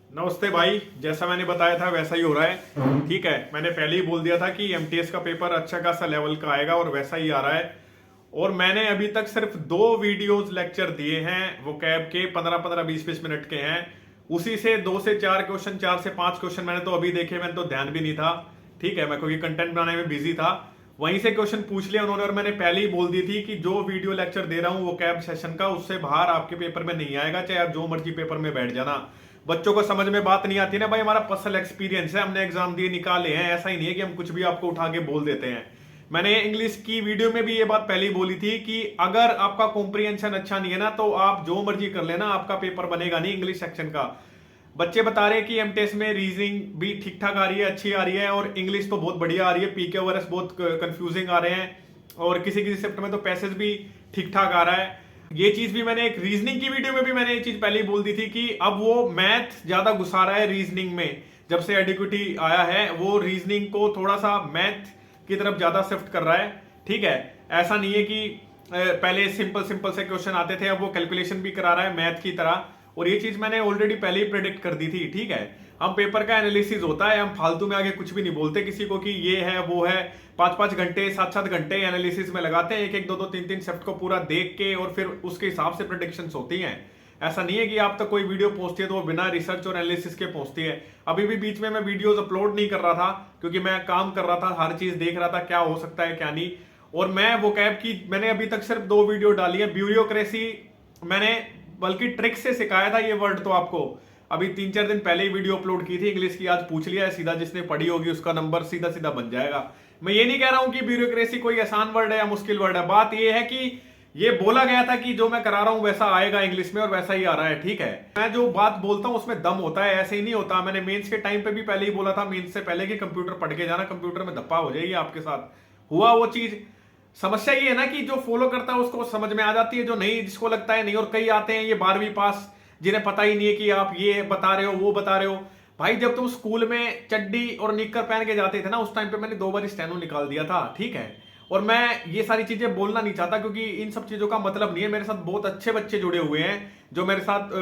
नमस्ते भाई। जैसा मैंने बताया था वैसा ही हो रहा है। ठीक है, मैंने पहले ही बोल दिया था कि एमटीएस का पेपर अच्छा खासा लेवल का आएगा और वैसा ही आ रहा है। और मैंने अभी तक सिर्फ 2 वीडियोस लेक्चर दिए हैं, वो कैब के 15-15 20-20 मिनट के हैं। उसी से 2 से 4 क्वेश्चन, 4 से 5 क्वेश्चन मैंने तो अभी देखे, मैंने तो ध्यान भी नहीं था। ठीक है, मैं क्योंकि कंटेंट बनाने में बिजी था। वहीं से क्वेश्चन पूछ लिया उन्होंने, और मैंने पहले ही बोल दी थी कि जो वीडियो लेक्चर दे रहा हूं वो कैब सेशन का, उससे बाहर आपके पेपर में नहीं आएगा, चाहे आप जो मर्जी पेपर में बैठ जाना। बच्चों को समझ में बात नहीं आती ना भाई, हमारा पर्सनल एक्सपीरियंस है, हमने एग्जाम दिए निकाले हैं, ऐसा ही नहीं है कि हम कुछ भी आपको उठा के बोल देते हैं। मैंने इंग्लिश की वीडियो में भी ये बात पहले ही बोली थी कि अगर आपका कॉम्प्रिहेंशन अच्छा नहीं है ना, तो आप जो मर्जी कर लेना, आपका पेपर बनेगा नहीं इंग्लिश सेक्शन का। बच्चे बता रहे हैं कि एमटेस में रीजनिंग भी ठीक ठाक आ रही है, अच्छी आ रही है, और इंग्लिश तो बहुत बढ़िया आ रही है, पीके वर्स बहुत कंफ्यूजिंग आ रहे हैं, और किसी किसी शिफ्ट में तो पैसेज भी ठीक ठाक आ रहा है। ये चीज भी मैंने एक रीजनिंग की वीडियो में भी मैंने ये चीज पहले ही बोल दी थी कि अब वो मैथ ज्यादा घुसा रहा है रीजनिंग में। जब से एडिक्विटी आया है वो रीजनिंग को थोड़ा सा मैथ की तरफ ज्यादा शिफ्ट कर रहा है। ठीक है, ऐसा नहीं है कि पहले सिंपल सिंपल से क्वेश्चन आते थे, अब वो कैलकुलेशन भी करा रहा है मैथ की तरह। और ये चीज मैंने ऑलरेडी पहले ही प्रेडिक्ट कर दी थी। ठीक है, हम पेपर का एनालिसिस होता है, हम फालतू में आगे कुछ भी नहीं बोलते किसी को कि ये है वो है। 5-5 घंटे 7-7 घंटे एनालिसिस में लगाते हैं, 1-1 2-2 3-3 शिफ्ट को पूरा देख के, और फिर उसके हिसाब से प्रेडिक्शंस होती हैं। ऐसा नहीं है कि आप तक कोई वीडियो पहुंचती है तो वो बिना रिसर्च और एनालिसिस के पहुंचती है। अभी भी बीच में मैं वीडियोस अपलोड नहीं कर रहा था क्योंकि मैं काम कर रहा था, हर चीज देख रहा था क्या हो सकता है क्या नहीं। और मैं वो कैब की मैंने अभी तक सिर्फ 2 वीडियो डाली है। ब्यूरोक्रेसी मैंने बल्कि ट्रिक से सिखाया था ये वर्ड, तो आपको अभी 3-4 दिन पहले ही वीडियो अपलोड की थी इंग्लिश की, आज पूछ लिया है सीधा, जिसने पढ़ी होगी उसका नंबर सीधा सीधा बन जाएगा। मैं ये नहीं कह रहा हूं कि ब्यूरोक्रेसी कोई आसान वर्ड है या मुश्किल वर्ड है, बात ये है कि ये बोला गया था कि जो मैं करा रहा हूं वैसा आएगा इंग्लिश में, और वैसा ही आ रहा है। ठीक है, मैं जो बात बोलता हूं उसमें दम होता है, ऐसे ही नहीं होता। मैंने मेंस के टाइम पे भी पहले ही बोला था, मेंस से पहले कि कंप्यूटर पढ़ के जाना, कंप्यूटर में धप्पा हो जाएगी आपके साथ। हुआ वो चीज। समस्या ये है ना कि जो फॉलो करता है उसको समझ में आ जाती है, जो नहीं, जिसको लगता है नहीं। और कई आते हैं ये 12वीं पास, जिन्हें पता ही नहीं है कि आप ये बता रहे हो वो बता रहे हो। भाई जब तुम स्कूल में चड्डी और निक्कर पहन के जाते थे ना, उस टाइम पे मैंने 2 बार स्टेनो निकाल दिया था। ठीक है, और मैं ये सारी चीजें बोलना नहीं चाहता क्योंकि इन सब चीजों का मतलब नहीं है। मेरे साथ बहुत अच्छे बच्चे जुड़े हुए हैं जो मेरे साथ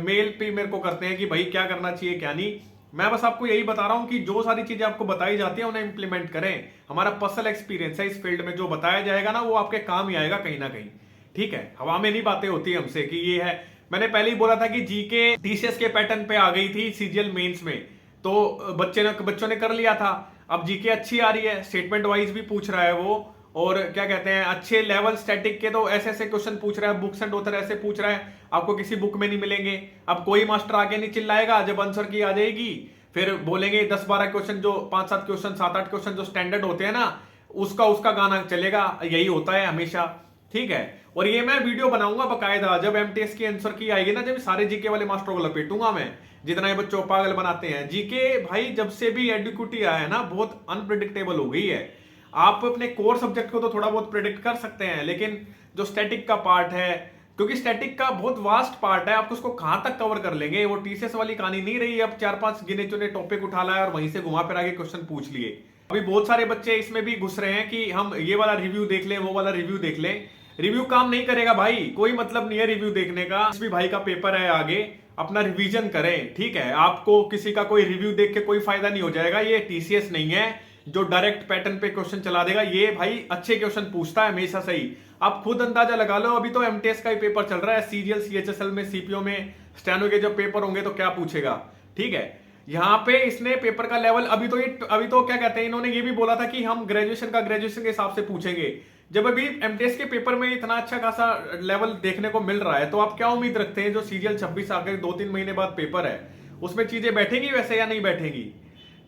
मेल पे मेरे को करते हैं कि भाई क्या करना चाहिए क्या नहीं। मैं बस आपको यही बता रहा हूं कि जो सारी चीजें आपको बताई जाती है उन्हें इंप्लीमेंट करें। हमारा पर्सनल एक्सपीरियंस है इस फील्ड में, जो बताया जाएगा ना वो आपके काम ही आएगा कहीं ना कहीं। ठीक है, हवा में नहीं बातें होती हमसे कि ये है। मैंने पहले ही बोला था कि जीके टीसीएस के पैटर्न पे आ गई थी सीजीएल मेंस में, तो बच्चों ने कर लिया था। अब जीके अच्छी आ रही है, स्टेटमेंट वाइज भी पूछ रहा है वो, और क्या कहते हैं अच्छे लेवल स्टैटिक के तो ऐसे ऐसे क्वेश्चन पूछ रहा है, बुक्स एंड ऑथर ऐसे पूछ रहा है, आपको किसी बुक में नहीं मिलेंगे। अब कोई मास्टर आगे नहीं चिल्लाएगा जब आंसर की आ जाएगी, फिर बोलेंगे 10-12 क्वेश्चन, जो 5-7 क्वेश्चन 7-8 क्वेश्चन जो स्टैंडर्ड होते हैं ना, उसका उसका गाना चलेगा। यही होता है हमेशा। ठीक है, और ये मैं वीडियो बनाऊंगा बकायदा, जब एमटीएस की आंसर की आएगी ना, जब सारे जीके वाले मास्टरों को लपेटूंगा मैं, जितना ये बच्चों को पागल बनाते हैं। जीके भाई जब से भी एडुक्यूटी आया है ना, बहुत अनप्रिडिक्टेबल हो गई है। आप अपने कोर सब्जेक्ट को तो थोड़ा बहुत प्रिडिक्ट कर सकते हैं, लेकिन जो स्टैटिक का पार्ट है, क्योंकि स्टैटिक का बहुत वास्ट पार्ट है, आप उसको कहां तक कवर कर लेंगे। वो टीसीएस वाली कहानी नहीं रही। अब 4-5 गिने चुने टॉपिक उठा लाया और वहीं से घुमा फिरा के क्वेश्चन पूछ लिए। अभी बहुत सारे बच्चे इसमें भी घुस रहे हैं कि हम ये वाला रिव्यू देख लें, वो वाला रिव्यू देख लें। रिव्यू काम नहीं करेगा भाई, कोई मतलब नहीं है रिव्यू देखने का। इस भी भाई का पेपर है आगे, अपना रिवीजन करें। ठीक है, आपको किसी का कोई रिव्यू देख के कोई फायदा नहीं हो जाएगा। ये टीसीएस नहीं है जो डायरेक्ट पैटर्न पे क्वेश्चन चला देगा। ये भाई अच्छे क्वेश्चन पूछता है हमेशा सही। आप खुद अंदाजा लगा लो, अभी तो एमटीएस का ही पेपर चल रहा है, सीजीएल सीएचएसएल में सीपीओ में स्टेनो के जब पेपर होंगे तो क्या पूछेगा। ठीक है, यहाँ पे इसने पेपर का लेवल अभी तो क्या कहते हैं, इन्होंने ये भी बोला था कि हम ग्रेजुएशन के हिसाब से पूछेंगे। जब अभी एमटीएस के पेपर में इतना अच्छा खासा लेवल देखने को मिल रहा है, तो आप क्या उम्मीद रखते हैं जो सीजीएल 26 आगे 2-3 महीने बाद पेपर है, उसमें चीजें बैठेंगी वैसे या नहीं बैठेंगी।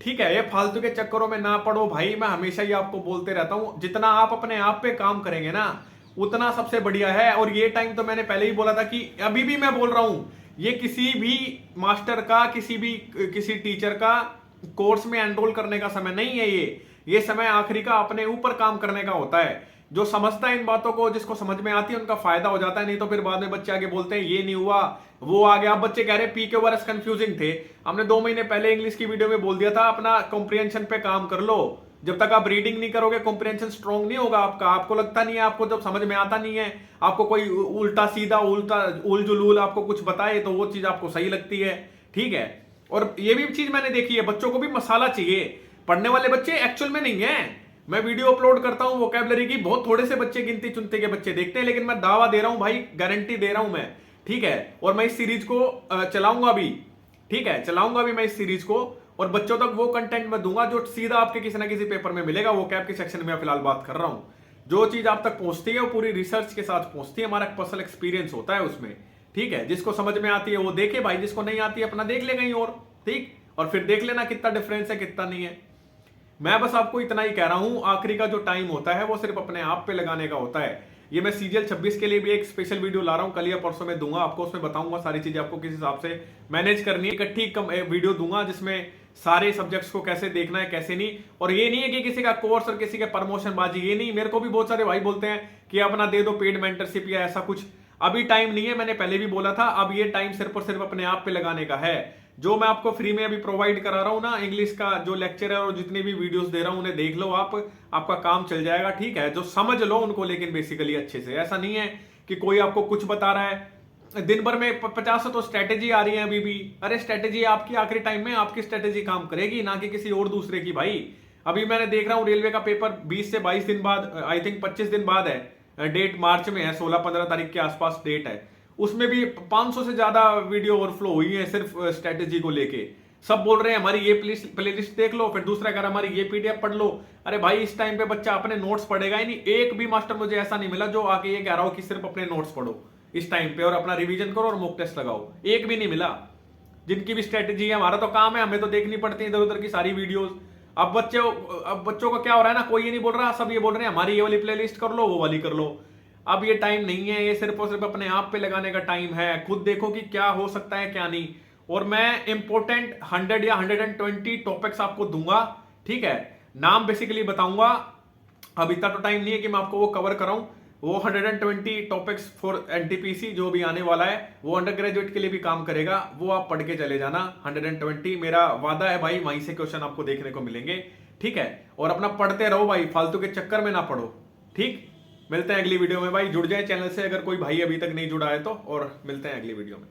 ठीक है, ये फालतू के चक्करों में ना पड़ो भाई। मैं हमेशा ही आपको बोलते रहता हूं, जितना आप अपने आप पे काम करेंगे ना उतना सबसे बढ़िया है। और ये टाइम तो मैंने पहले ही बोला था कि अभी भी मैं बोल रहा हूं, ये किसी भी मास्टर का, किसी टीचर का कोर्स में एनरोल करने का समय नहीं है। ये समय आखिरी का अपने ऊपर काम करने का होता है। जो समझता है इन बातों को, जिसको समझ में आती है, उनका फायदा हो जाता है। नहीं तो फिर बाद में बच्चे आगे बोलते हैं ये नहीं हुआ वो आ गया। अब बच्चे कह रहे हैं पीके वर्स कंफ्यूजिंग थे। हमने 2 महीने पहले इंग्लिश की वीडियो में बोल दिया था अपना कॉम्प्रिहेंशन पे काम कर लो। जब तक आप रीडिंग नहीं करोगे कॉम्प्रिहेंशन स्ट्रॉन्ग नहीं होगा आपका। आपको लगता नहीं है, आपको जब समझ में आता नहीं है, आपको कोई उल्टा सीधा उल्टा उल जुलूल आपको कुछ बताए तो वो चीज आपको सही लगती है। ठीक है, और ये भी चीज मैंने देखी है, बच्चों को भी मसाला चाहिए, पढ़ने वाले बच्चे एक्चुअल में नहीं है। मैं वीडियो अपलोड करता हूं वोकैबलरी की, बहुत थोड़े से बच्चे गिनती चुनती के बच्चे देखते हैं, लेकिन मैं दावा दे रहा हूं भाई, गारंटी दे रहा हूं मैं, ठीक है। और मैं इस सीरीज को चलाऊंगा भी, ठीक है, चलाऊंगा भी मैं इस सीरीज को, और बच्चों तक वो कंटेंट मैं दूंगा जो सीधा आपके किसी ना किसी पेपर में मिलेगा। वो कैब के सेक्शन में फिलहाल बात कर रहा हूं, जो चीज आप तक पहुंचती है वो पूरी रिसर्च के साथ पहुंचती है, हमारा पर्सनल एक्सपीरियंस होता है उसमें, ठीक है। जिसको समझ में आती है वो देखे भाई, जिसको नहीं आती है अपना देख ले कहीं और, ठीक, और फिर देख लेना कितना डिफरेंस है कितना नहीं है। मैं बस आपको इतना ही कह रहा हूं, आखिरी का जो टाइम होता है वो सिर्फ अपने आप पे लगाने का होता है। ये मैं सीजीएल 26 के लिए भी एक स्पेशल वीडियो ला रहा हूं, कल या परसों में दूंगा आपको, उसमें बताऊंगा सारी चीजें आपको किस हिसाब से मैनेज करनी है। इकट्ठी वीडियो दूंगा जिसमें सारे सब्जेक्ट्स को कैसे देखना है कैसे नहीं। और ये नहीं है कि किसी का कोर्स और किसी के प्रमोशन बाजी, ये नहीं। मेरे को भी बहुत सारे भाई बोलते हैं कि अपना दे दो पेड मेंटरशिप या ऐसा कुछ, अभी टाइम नहीं है, मैंने पहले भी बोला था। अब ये टाइम सिर्फ और सिर्फ अपने आप पे लगाने का है। जो मैं आपको फ्री में अभी प्रोवाइड करा रहा हूं ना, इंग्लिश का जो लेक्चर है और जितने भी वीडियोस दे रहा हूं उन्हें देख लो आप, आपका काम चल जाएगा, ठीक है। जो समझ लो उनको, लेकिन बेसिकली अच्छे से। ऐसा नहीं है कि कोई आपको कुछ बता रहा है, दिन भर में 50 तो स्ट्रेटेजी आ रही है अभी भी। अरे स्ट्रेटेजी आपकी आखिरी टाइम में आपकी स्ट्रेटेजी काम करेगी, ना कि किसी और दूसरे की भाई। अभी मैंने देख रहा हूं रेलवे का पेपर 20 से 22 दिन बाद, आई थिंक 25 दिन बाद है, डेट मार्च में है, 16-15 तारीख के आसपास डेट है। उसमें भी 500 से ज्यादा वीडियो ओवरफ्लो हुई है सिर्फ स्ट्रेटेजी को लेके। सब बोल रहे हैं हमारी ये प्लेलिस्ट देख लो, फिर दूसरा कह रहा हमारी ये पीडीएफ पढ़ लो। अरे भाई इस टाइम पे बच्चा अपने नोट्स पढ़ेगा ही नहीं। एक भी मास्टर मुझे ऐसा नहीं मिला जो आके ये कह रहा हो कि सिर्फ अपने नोट्स पढ़ो इस टाइम पे और अपना रिवीजन करो और मॉक टेस्ट लगाओ, एक भी नहीं मिला। जिनकी भी स्ट्रेटेजी है, हमारा तो काम है, हमें तो देखनी पड़ती है इधर उधर की सारी वीडियोस। अब बच्चों को क्या हो रहा है ना, कोई ये नहीं बोल रहा, सब ये बोल रहे हैं हमारी ये वाली प्लेलिस्ट कर लो वो वाली कर लो। अब ये टाइम नहीं है, ये सिर्फ और सिर्फ अपने आप पे लगाने का टाइम है। खुद देखो कि क्या हो सकता है क्या नहीं। और मैं इंपॉर्टेंट 100 या 120 टॉपिक्स आपको दूंगा, ठीक है, नाम बेसिकली बताऊंगा। अब इतना तो टाइम नहीं है कि मैं आपको वो कवर कराऊं। वो 120 टॉपिक्स फॉर एनटीपीसी जो भी आने वाला है, वो अंडर ग्रेजुएट के लिए भी काम करेगा, वो आप पढ़ के चले जाना। 120 मेरा वादा है भाई, वहीं से क्वेश्चन आपको देखने को मिलेंगे, ठीक है। और अपना पढ़ते रहो भाई, फालतू के चक्कर में ना पढ़ो, ठीक। मिलते हैं अगली वीडियो में भाई, जुड़ जाए चैनल से अगर कोई भाई अभी तक नहीं जुड़ा है तो, और मिलते हैं अगली वीडियो में।